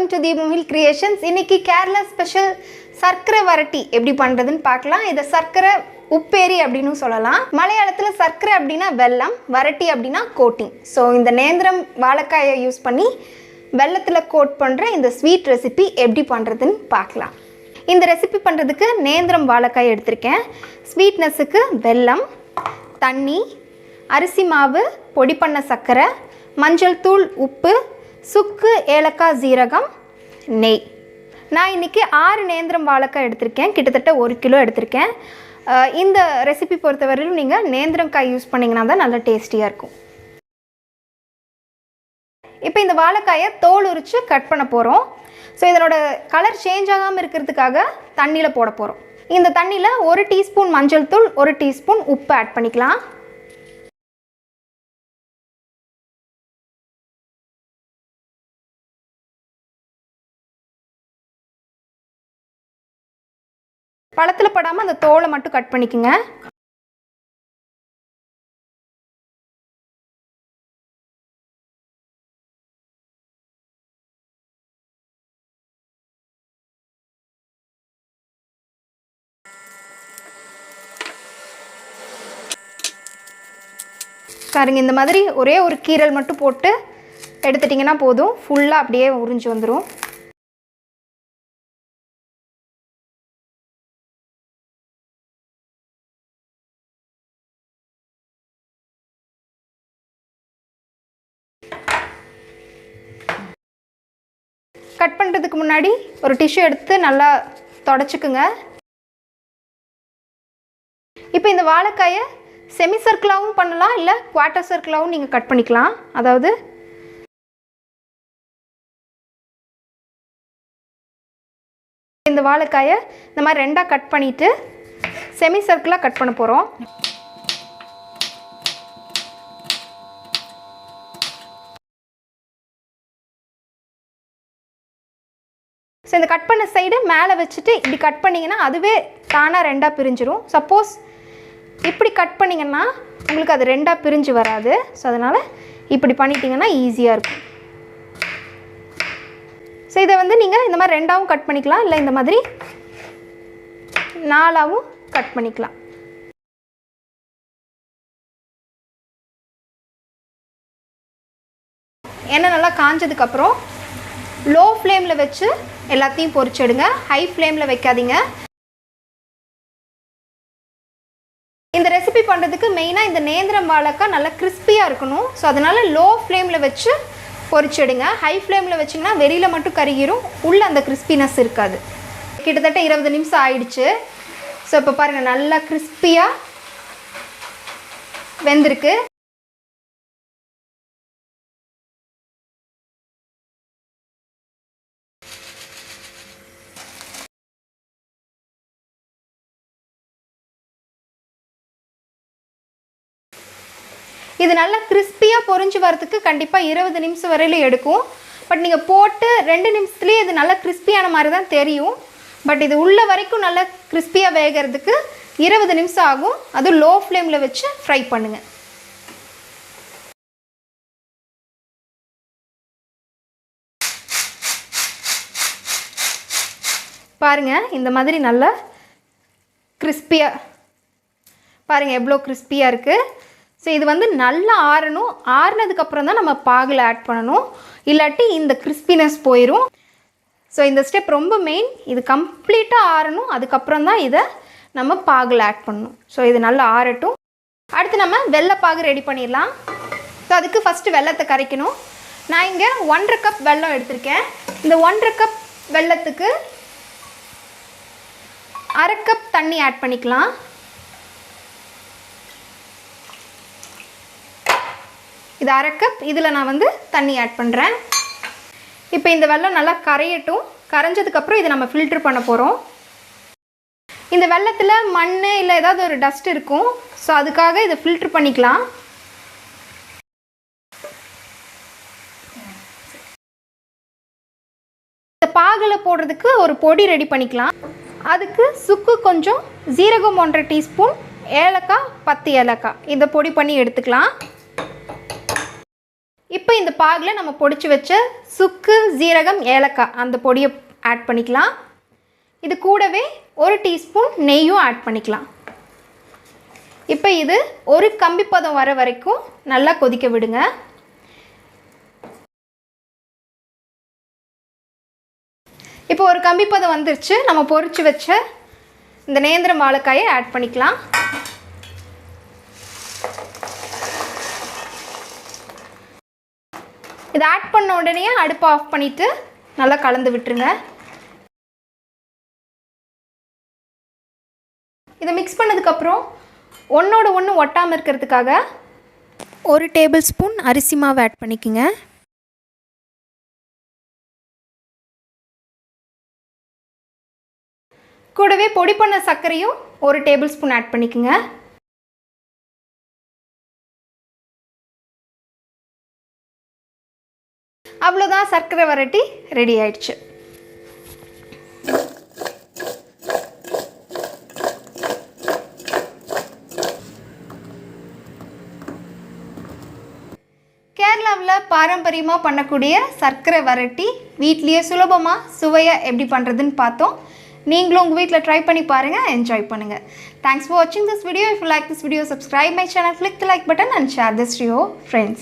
Welcome to the மூவில் creations. இன்னைக்கு Kerala special சர்க்கரை வரட்டி எப்படி பண்ணுறதுன்னு பார்க்கலாம். இதை சர்க்கரை உப்பேரி அப்படின்னு சொல்லலாம். மலையாளத்தில் சர்க்கரை அப்படின்னா வெல்லம், வரட்டி அப்படின்னா கோட்டிங். ஸோ இந்த நேந்திரம் வாழைக்காயை யூஸ் பண்ணி வெல்லத்தில் கோட் பண்ணுற இந்த ஸ்வீட் ரெசிபி எப்படி பண்ணுறதுன்னு பார்க்கலாம். இந்த ரெசிபி பண்ணுறதுக்கு நேந்திரம் வாழைக்காய் எடுத்திருக்கேன். ஸ்வீட்னஸுக்கு வெல்லம், தண்ணி, அரிசி மாவு, பொடி பண்ண சர்க்கரை, மஞ்சள் தூள், உப்பு, சுக்கு, ஏலக்காய், ஜீரகம், நெய். நான் இன்றைக்கி 6 நேந்திரம் வாழைக்காய் எடுத்திருக்கேன். கிட்டத்தட்ட 1 கிலோ எடுத்திருக்கேன். இந்த ரெசிபி பொறுத்தவரையிலும் நீங்கள் நேந்திரம் காய் யூஸ் பண்ணிங்கன்னா தான் நல்லா டேஸ்டியாக இருக்கும். இப்போ இந்த வாழைக்காயை தோல் உரித்து கட் பண்ண போகிறோம். ஸோ இதனோட கலர் சேஞ்ச் ஆகாமல் இருக்கிறதுக்காக தண்ணியில் போட போகிறோம். இந்த தண்ணியில் 1 டீஸ்பூன் மஞ்சள் தூள், 1 டீஸ்பூன் உப்பு ஆட் பண்ணிக்கலாம். பழத்தில் படாமல் அந்த தோலை மட்டும் கட் பண்ணிக்கோங்க. பாருங்க, இந்த மாதிரி ஒரே ஒரு கீரல் மட்டும் போட்டு எடுத்துட்டிங்கன்னா போதும். ஃபுல்லாக அப்படியே உறிஞ்சி வந்துடும். கட் பண்ணுறதுக்கு முன்னாடி ஒரு டிஷ்யூ எடுத்து நல்லா தொடச்சிக்குங்க. இப்போ இந்த வாழைக்காயை செமி சர்க்கிளாகவும் பண்ணலாம், இல்லை குவார்ட்டர் சர்க்கிளாகவும் நீங்கள் கட் பண்ணிக்கலாம். அதாவது இந்த வாழைக்காயை இந்த மாதிரி 2ஆக கட் பண்ணிவிட்டு செமி சர்க்கிளாக கட் பண்ண போகிறோம். ஸோ இந்த கட் பண்ண சைடு மேலே வச்சுட்டு இப்படி கட் பண்ணிங்கன்னா அதுவே தானாக 2ஆக பிரிஞ்சிடும். சப்போஸ் இப்படி கட் பண்ணிங்கன்னா உங்களுக்கு அது 2ஆக பிரிஞ்சு வராது. ஸோ அதனால் இப்படி பண்ணிட்டீங்கன்னா ஈஸியாக இருக்கும். ஸோ இதை நீங்கள் இந்த மாதிரி 2ஆகவும் கட் பண்ணிக்கலாம், இல்லை இந்த மாதிரி 4ஆகவும் கட் பண்ணிக்கலாம். எண்ணெய் நல்லா காஞ்சதுக்கப்புறம் லோ ஃப்ளேமில் வச்சு எல்லாத்தையும் பொரிச்சிடுங்க. ஹை ஃப்ளேமில் வைக்காதீங்க. இந்த ரெசிபி பண்ணுறதுக்கு மெயினாக இந்த நேந்திரம் வாழைக்காய் நல்லா கிறிஸ்பியாக இருக்கணும். ஸோ அதனால் லோ ஃப்ளேமில் வச்சு பொரிச்சிடுங்க. ஹை ஃப்ளேமில் வச்சிங்கன்னா வெளியில் மட்டும் கருகிரும், உள்ளே அந்த கிறிஸ்பினஸ் இருக்காது. கிட்டத்தட்ட 20 நிமிஷம் ஆயிடுச்சு. ஸோ இப்போ பாருங்கள், நல்லா கிறிஸ்பியாக வெந்திருக்கு. இது நல்லா கிறிஸ்பியாக பொரிஞ்சு வரதுக்கு கண்டிப்பாக 20 நிமிஷம் வரையிலும் எடுக்கும். பட் நீங்கள் போட்டு 2 நிமிஷத்துலேயே இது நல்லா கிறிஸ்பியான மாதிரி தான் தெரியும். பட் இது உள்ள வரைக்கும் நல்லா கிறிஸ்பியாக வேகிறதுக்கு 20 நிமிஷம் ஆகும். அதுவும் லோ ஃப்ளேமில் வச்சு ஃப்ரை பண்ணுங்கள். பாருங்கள், இந்த மாதிரி நல்லா கிறிஸ்பியாக பாருங்கள் எவ்வளோ கிறிஸ்பியாக இருக்குது. ஸோ இது நல்லா ஆறணும். ஆறுனதுக்கப்புறம் தான் நம்ம பாகில் ஆட் பண்ணணும், இல்லாட்டி இந்த கிறிஸ்பினஸ் போயிடும். ஸோ இந்த ஸ்டெப் ரொம்ப மெயின். இது கம்ப்ளீட்டாக ஆறணும், அதுக்கப்புறம் தான் இதை நம்ம பாகில் ஆட் பண்ணணும். ஸோ இது நல்லா ஆறட்டும். அடுத்து நம்ம வெள்ளைப்பாகு ரெடி பண்ணிடலாம். ஸோ அதுக்கு ஃபஸ்ட்டு வெல்லத்தை கரைக்கணும். நான் இங்கே 1.5 கப் வெல்லம் எடுத்திருக்கேன். இந்த 1.5 கப் வெல்லத்துக்கு 1/2 கப் தண்ணி ஆட் பண்ணிக்கலாம். இது 1/2 கப். இதில் நான் தண்ணி ஆட் பண்ணுறேன். இப்போ இந்த வெல்லம் நல்லா கரையட்டும். கரைஞ்சதுக்கப்புறம் இதை நம்ம ஃபில்ட்ரு பண்ண போகிறோம். இந்த வெல்லத்தில் மண் இல்லை ஏதாவது ஒரு டஸ்ட் இருக்கும். ஸோ அதுக்காக இதை ஃபில்ட்ரு பண்ணிக்கலாம். இந்த பாகில் போடுறதுக்கு ஒரு பொடி ரெடி பண்ணிக்கலாம். அதுக்கு சுக்கு கொஞ்சம், ஜீரகம் 1.5 டீஸ்பூன், ஏலக்காய் 10 ஏலக்காய், இதை பொடி பண்ணி எடுத்துக்கலாம். இப்போ இந்த பாகில் நம்ம பொடிச்சு வச்ச சுக்கு, ஜீரகம், ஏலக்காய் அந்த பொடியை ஆட் பண்ணிக்கலாம். இது கூடவே 1 டீஸ்பூன் நெய்யும் ஆட் பண்ணிக்கலாம். இப்போ இது ஒரு கம்பி பதம் வர வரைக்கும் நல்லா கொதிக்க விடுங்க. இப்போ ஒரு கம்பி பதம் வந்துருச்சு. நம்ம பொரிச்சு வச்ச இந்த நேந்திரம் வாழைக்காயை ஆட் பண்ணிக்கலாம். இதை ஆட் பண்ண உடனே அடுப்பை ஆஃப் பண்ணிவிட்டு நல்லா கலந்து விட்டுருங்க. இதை மிக்ஸ் பண்ணதுக்கப்புறம் ஒன்றோட ஒன்று ஒட்டாமல் இருக்கிறதுக்காக 1 டேபிள் ஸ்பூன் அரிசி மாவு ஆட் பண்ணிக்கோங்க. கூடவே பொடி பண்ண சர்க்கரையும் 1 டேபிள் ஸ்பூன் ஆட் பண்ணிக்கோங்க. அவ்வளோதான், சர்க்கரை வரட்டி ரெடி ஆயிடுச்சு. கேரளாவில் பாரம்பரியமாக பண்ணக்கூடிய சர்க்கரை வரட்டி வீட்லேயே சுலபமாக சுவையாக எப்படி பண்ணுறதுன்னு பார்த்தோம். நீங்களும் உங்கள் வீட்டில் ட்ரை பண்ணி பாருங்கள், என்ஜாய் பண்ணுங்கள். தேங்க்ஸ் ஃபார் வாட்சிங் this video. If you like this video, subscribe my channel, click the like button and share this to your friends.